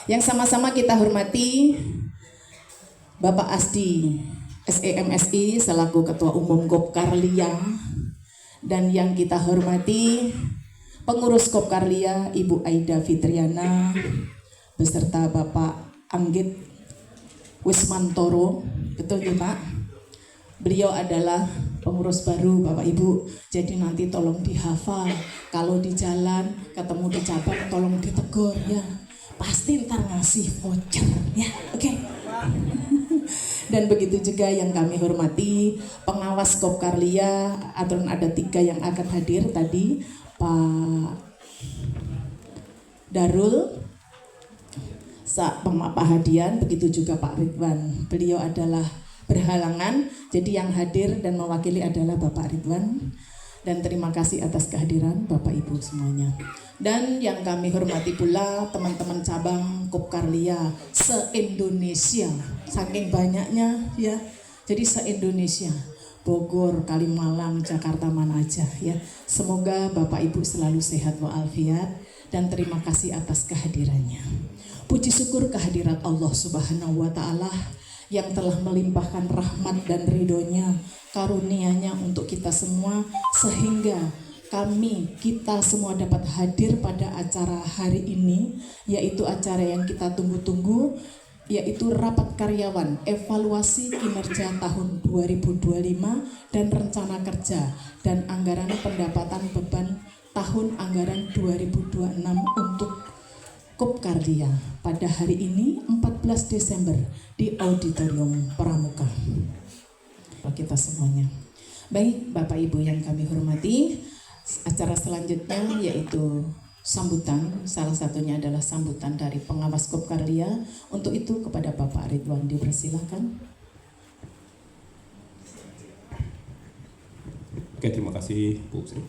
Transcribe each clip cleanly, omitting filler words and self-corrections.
Yang sama-sama kita hormati Bapak Asdi SEMSI selaku Ketua Umum Kopkarlia, dan yang kita hormati pengurus Kopkarlia Ibu Aida Fitriana beserta Bapak Anggit Wismantoro. Betul ya Pak? Beliau adalah pengurus baru Bapak Ibu, jadi nanti tolong dihafal. Kalau di jalan ketemu di cabang tolong ditegur ya. Pasti ntar ngasih voucher ya, oke. Dan begitu juga yang kami hormati pengawas Kopkarlia, aturan ada 3 yang akan hadir tadi, Pak Darul, Pak Hadian, begitu juga Pak Ridwan. Beliau adalah berhalangan, jadi yang hadir dan mewakili adalah Bapak Ridwan. Dan terima kasih atas kehadiran Bapak Ibu semuanya. Dan yang kami hormati pula teman-teman cabang Kopkarlia se-Indonesia, saking banyaknya ya. Jadi se-Indonesia, Bogor, Kalimalang, Jakarta, mana aja ya. Semoga Bapak Ibu selalu sehat walafiat dan terima kasih atas kehadirannya. Puji syukur kehadirat Allah Subhanahu wa Ta'ala yang telah melimpahkan rahmat dan ridhonya, karunia-Nya untuk kita semua, sehingga kita semua dapat hadir pada acara hari ini, yaitu acara yang kita tunggu-tunggu, yaitu rapat karyawan evaluasi kinerja tahun 2025 dan rencana kerja dan anggaran pendapatan beban tahun anggaran 2026 untuk Kopkarlia pada hari ini 14 Desember di Auditorium Pramuka. Kita semuanya. Baik Bapak Ibu yang kami hormati, acara selanjutnya yaitu sambutan, salah satunya adalah sambutan dari pengawas Kopkarlia. Untuk itu kepada Bapak Ridwan dipersilakan. Oke, terima kasih Bu Sri.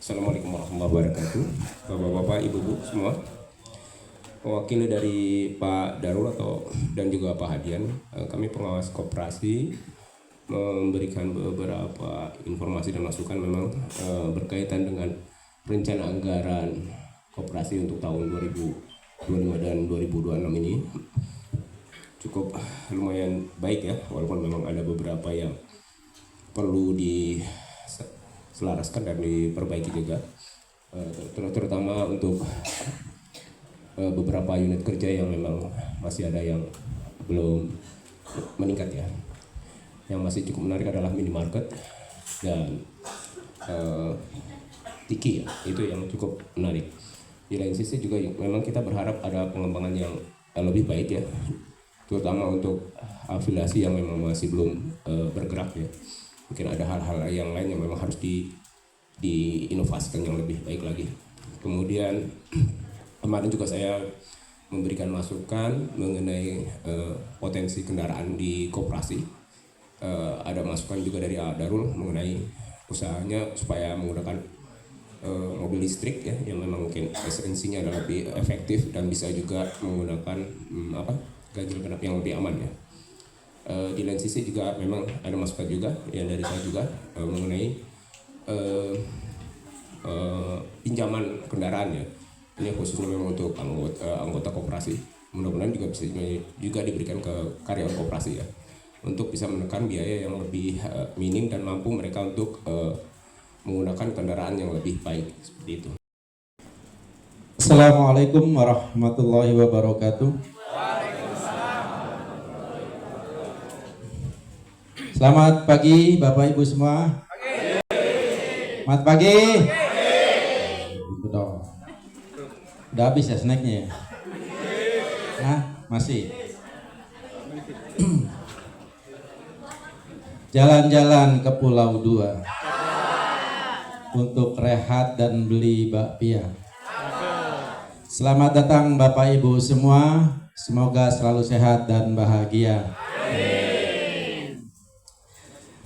Assalamualaikum warahmatullahi wabarakatuh. Bapak-bapak, ibu-ibu semua. Mewakili dari Pak Darul dan juga Pak Hadian, kami pengawas koperasi memberikan beberapa informasi dan masukan memang berkaitan dengan rencana anggaran koperasi untuk tahun 2025 dan 2026 ini cukup lumayan baik ya, walaupun memang ada beberapa yang perlu diselaraskan dan diperbaiki juga, terutama untuk beberapa unit kerja yang memang masih ada yang belum meningkat ya. Yang masih cukup menarik adalah minimarket dan Tiki ya, itu yang cukup menarik. Di lain sisi juga memang kita berharap ada pengembangan yang lebih baik ya, terutama untuk afiliasi yang memang masih belum bergerak ya. Mungkin ada hal-hal yang lain yang memang harus diinovasikan yang lebih baik lagi. Kemudian kemarin juga saya memberikan masukan mengenai potensi kendaraan di koperasi. Ada masukan juga dari Darul mengenai usahanya supaya menggunakan mobil listrik ya, yang memang mungkin esensinya adalah lebih efektif dan bisa juga menggunakan ganjil genap yang lebih aman ya. Di lain sisi juga memang ada masukan juga yang dari saya juga mengenai pinjaman kendaraan ya. Ini khususnya memang untuk anggota koperasi. Mudah-mudahan juga bisa juga diberikan ke karyawan koperasi ya, untuk bisa menekan biaya yang lebih minim dan mampu mereka untuk menggunakan kendaraan yang lebih baik seperti itu. Assalamualaikum warahmatullahi wabarakatuh. Selamat pagi Bapak Ibu semua. Selamat pagi. Itu dong. Udah habis ya snacknya ya? Nah, masih. Jalan-jalan ke Pulau Dua untuk rehat dan beli bakpia. Selamat datang Bapak Ibu semua. Semoga selalu sehat dan bahagia.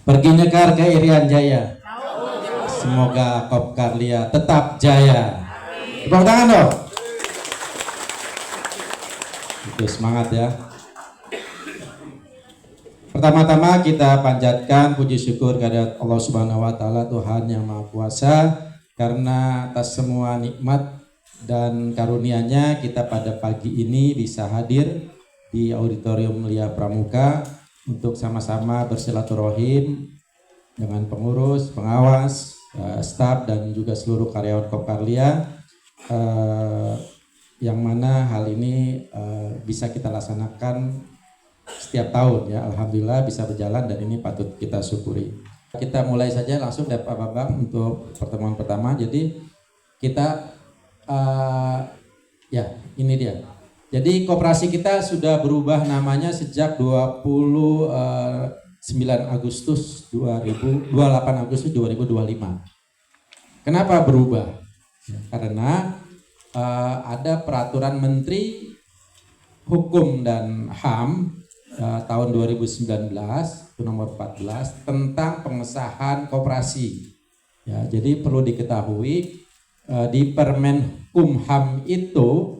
Pergi nyekar ke Irian Jaya. Semoga Kopkarlia tetap jaya. Tepuk tangan dong. Itu semangat ya. Pertama-tama kita panjatkan puji syukur kepada Allah Subhanahu wa Ta'ala, Tuhan yang Maha Kuasa, karena atas semua nikmat dan karunia-Nya kita pada pagi ini bisa hadir di Auditorium Lia Pramuka untuk sama-sama bersilaturahim dengan pengurus, pengawas, staf dan juga seluruh karyawan Kopkarlia, yang mana hal ini bisa kita laksanakan setiap tahun ya. Alhamdulillah bisa berjalan dan ini patut kita syukuri. Kita mulai saja langsung dari Pak Bambang untuk pertemuan pertama. Jadi kita ya ini dia. Jadi koperasi kita sudah berubah namanya sejak 29 Agustus 28 Agustus 2025. Kenapa berubah? Karena ada peraturan Menteri Hukum dan HAM tahun 2019 itu nomor 14 tentang pengesahan koperasi. Ya, jadi perlu diketahui di Permen Kumham itu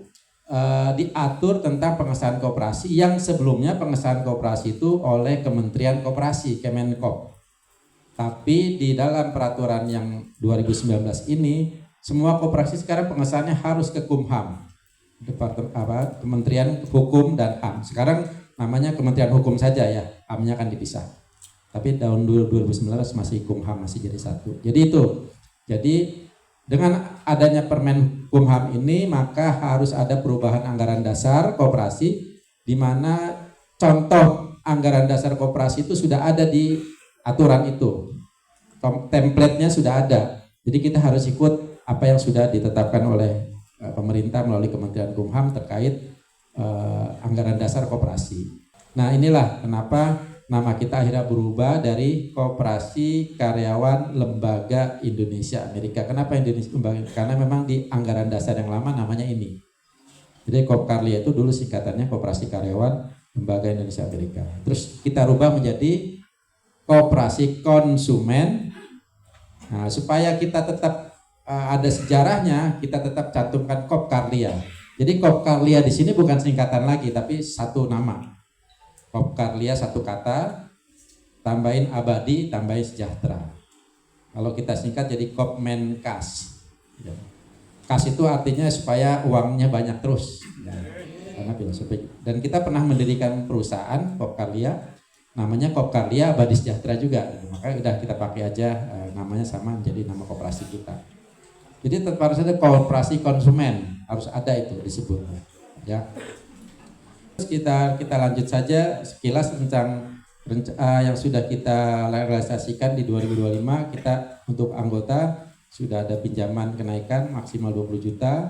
diatur tentang pengesahan koperasi yang sebelumnya pengesahan koperasi itu oleh Kementerian Koperasi Kemenkop. Tapi di dalam peraturan yang 2019 ini semua koperasi sekarang pengesahannya harus ke Kumham, Kementerian Hukum dan HAM. Sekarang namanya Kementerian Hukum saja ya, HAM-nya kan dipisah. Tapi tahun 2019 masih Kumham, masih jadi satu. Jadi itu. Jadi dengan adanya Permen Kumham ini maka harus ada perubahan anggaran dasar koperasi, di mana contoh anggaran dasar koperasi itu sudah ada di aturan itu, template-nya sudah ada. Jadi kita harus ikut apa yang sudah ditetapkan oleh pemerintah melalui Kementerian Kumham terkait anggaran dasar koperasi. Nah inilah kenapa nama kita akhirnya berubah dari Koperasi Karyawan Lembaga Indonesia Amerika. Kenapa Indonesia Lembaga? Karena memang di anggaran dasar yang lama namanya ini. Jadi Kopkarlia itu dulu singkatannya Koperasi Karyawan Lembaga Indonesia Amerika. Terus kita rubah menjadi Koperasi Konsumen. Nah, supaya kita tetap ada sejarahnya, kita tetap cantumkan Kopkarlia. Jadi Kopkarlia di sini bukan singkatan lagi, tapi satu nama. Kopkarlia satu kata, tambahin abadi, tambahin sejahtera. Kalau kita singkat jadi Kopmenkas. Kas itu artinya supaya uangnya banyak terus. Karena filosofi. Dan kita pernah mendirikan perusahaan Kopkarlia, namanya Kopkarlia Abadi Sejahtera juga. Maka udah kita pakai aja namanya sama menjadi nama koperasi kita. Jadi tetap harus ada koperasi konsumen, harus ada itu disebut. Ya. Kita lanjut saja sekilas tentang yang sudah kita realisasikan di 2025. Kita untuk anggota sudah ada pinjaman kenaikan maksimal 20 juta.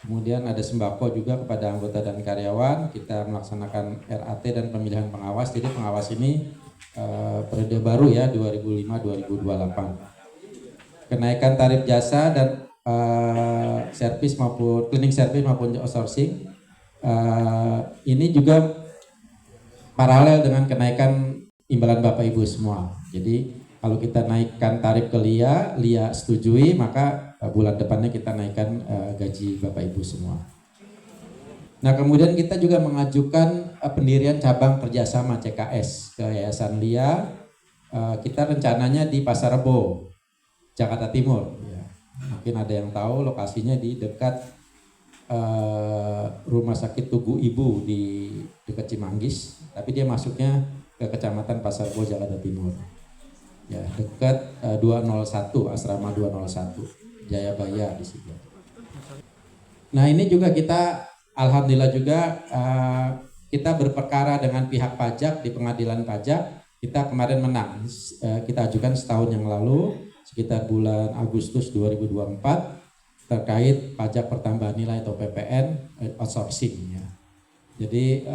Kemudian ada sembako juga kepada anggota dan karyawan. Kita melaksanakan RAT dan pemilihan pengawas. Jadi pengawas ini periode baru ya 2005-2028. Kenaikan tarif jasa dan servis maupun cleaning service maupun outsourcing. Ini juga paralel dengan kenaikan imbalan Bapak Ibu semua. Jadi kalau kita naikkan tarif ke LIA setujui, maka bulan depannya kita naikkan gaji Bapak Ibu semua. Nah kemudian kita juga mengajukan pendirian cabang kerjasama CKS ke Yayasan LIA. Kita rencananya di Pasar Rebo, Jakarta Timur. Ya. Mungkin ada yang tahu lokasinya di dekat Rumah Sakit Tugu Ibu di dekat Cimanggis, tapi dia masuknya ke Kecamatan Pasar Rebo Jakarta Timur. Ya, dekat 201 Asrama 201 Jayabaya di situ. Nah, ini juga kita alhamdulillah juga kita berperkara dengan pihak pajak di pengadilan pajak. Kita kemarin menang. Kita ajukan setahun yang lalu sekitar bulan Agustus 2024 terkait pajak pertambahan nilai atau PPN outsourcing ya. Jadi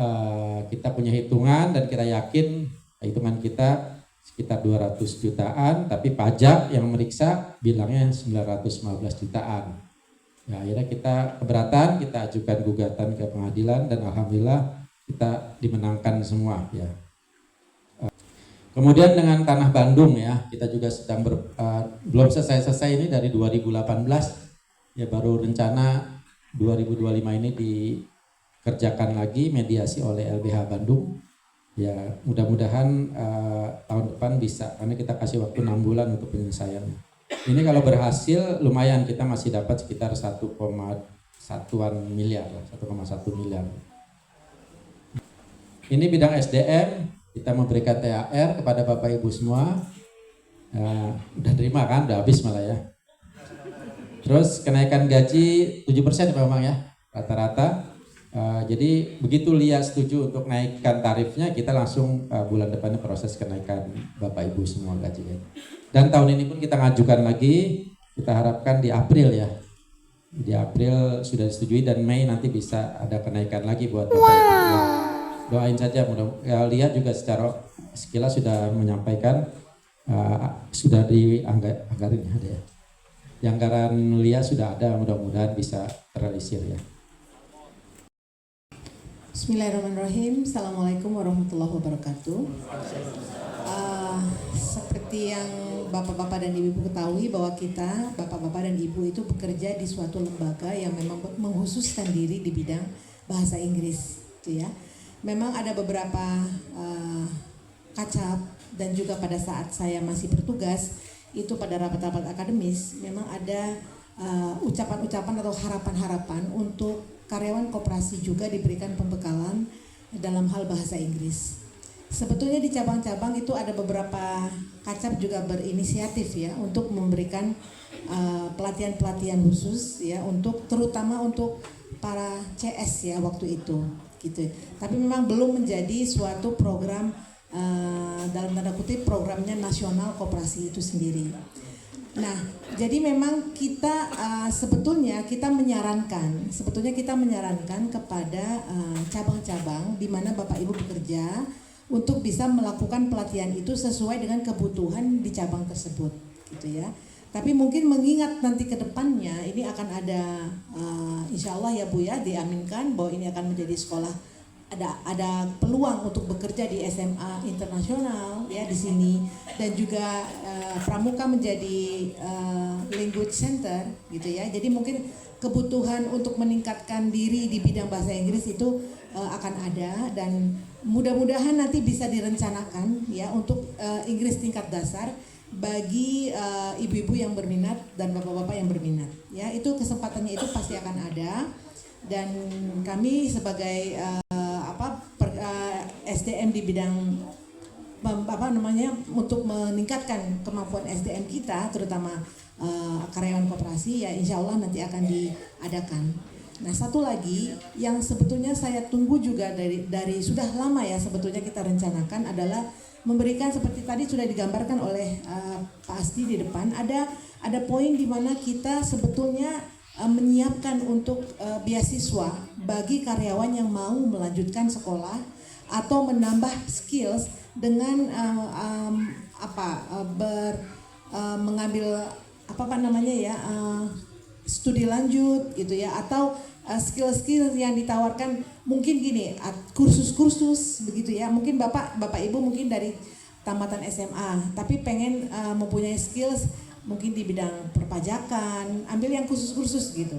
kita punya hitungan dan kita yakin hitungan kita sekitar 200 jutaan, tapi pajak yang meriksa bilangnya 915 jutaan. Ya, akhirnya kita keberatan, kita ajukan gugatan ke pengadilan dan alhamdulillah kita dimenangkan semua ya. Kemudian dengan Tanah Bandung ya, kita juga sedang belum selesai ini dari 2018. Ya baru rencana 2025 ini dikerjakan lagi mediasi oleh LBH Bandung. Ya mudah-mudahan tahun depan bisa, karena kita kasih waktu 6 bulan untuk penyelesaian. Ini kalau berhasil lumayan, kita masih dapat sekitar 1,2 satuan miliar, 1,1 miliar. Ini bidang SDM, kita memberikan THR kepada Bapak Ibu semua. Udah terima kan, udah habis malah ya. Terus kenaikan gaji 7% ya Pak Bambang ya, rata-rata. Jadi begitu Lia setuju untuk naikkan tarifnya, kita langsung bulan depannya proses kenaikan Bapak Ibu semua gajinya. Dan tahun ini pun kita ngajukan lagi, kita harapkan di April ya. Di April sudah disetujui dan Mei nanti bisa ada kenaikan lagi buat Bapak Ibu. Doain saja, mudah-mudahan. Lihat juga secara sekilas sudah menyampaikan sudah dianggarin ada ya. Di anggaran Lia sudah ada, mudah-mudahan bisa terrealisir ya. Bismillahirrahmanirrahim. Assalamualaikum warahmatullahi wabarakatuh. Seperti yang Bapak-bapak dan Ibu ketahui bahwa kita, Bapak-bapak dan Ibu itu bekerja di suatu lembaga yang memang menghususkan diri di bidang bahasa Inggris, gitu ya. Memang ada beberapa kacap dan juga pada saat saya masih bertugas itu pada rapat-rapat akademis memang ada ucapan-ucapan atau harapan-harapan untuk karyawan koperasi juga diberikan pembekalan dalam hal bahasa Inggris. Sebetulnya di cabang-cabang itu ada beberapa kacap juga berinisiatif ya untuk memberikan pelatihan-pelatihan khusus ya untuk terutama untuk para CS ya waktu itu gitu. Tapi memang belum menjadi suatu program dalam tanda kutip programnya nasional koperasi itu sendiri. Nah, jadi memang kita sebetulnya kita menyarankan kepada cabang-cabang di mana Bapak Ibu bekerja untuk bisa melakukan pelatihan itu sesuai dengan kebutuhan di cabang tersebut, gitu ya. Tapi mungkin mengingat nanti ke depannya ini akan ada insya Allah ya Bu ya diaminkan bahwa ini akan menjadi sekolah ada peluang untuk bekerja di SMA internasional ya di sini dan juga Pramuka menjadi language center gitu ya. Jadi mungkin kebutuhan untuk meningkatkan diri di bidang bahasa Inggris itu akan ada dan mudah-mudahan nanti bisa direncanakan ya untuk Inggris tingkat dasar bagi ibu-ibu yang berminat dan bapak-bapak yang berminat ya. Itu kesempatannya itu pasti akan ada dan kami sebagai SDM di bidang untuk meningkatkan kemampuan SDM kita terutama karyawan koperasi ya insya Allah nanti akan diadakan. Nah satu lagi yang sebetulnya saya tunggu juga dari sudah lama ya sebetulnya kita rencanakan adalah memberikan seperti tadi sudah digambarkan oleh Pak Asti di depan ada poin di mana kita sebetulnya menyiapkan untuk beasiswa bagi karyawan yang mau melanjutkan sekolah atau menambah skills dengan mengambil studi lanjut gitu ya atau skill-skill yang ditawarkan mungkin gini kursus-kursus begitu ya mungkin bapak ibu mungkin dari tamatan SMA tapi pengen mempunyai skills mungkin di bidang perpajakan ambil yang kursus-kursus gitu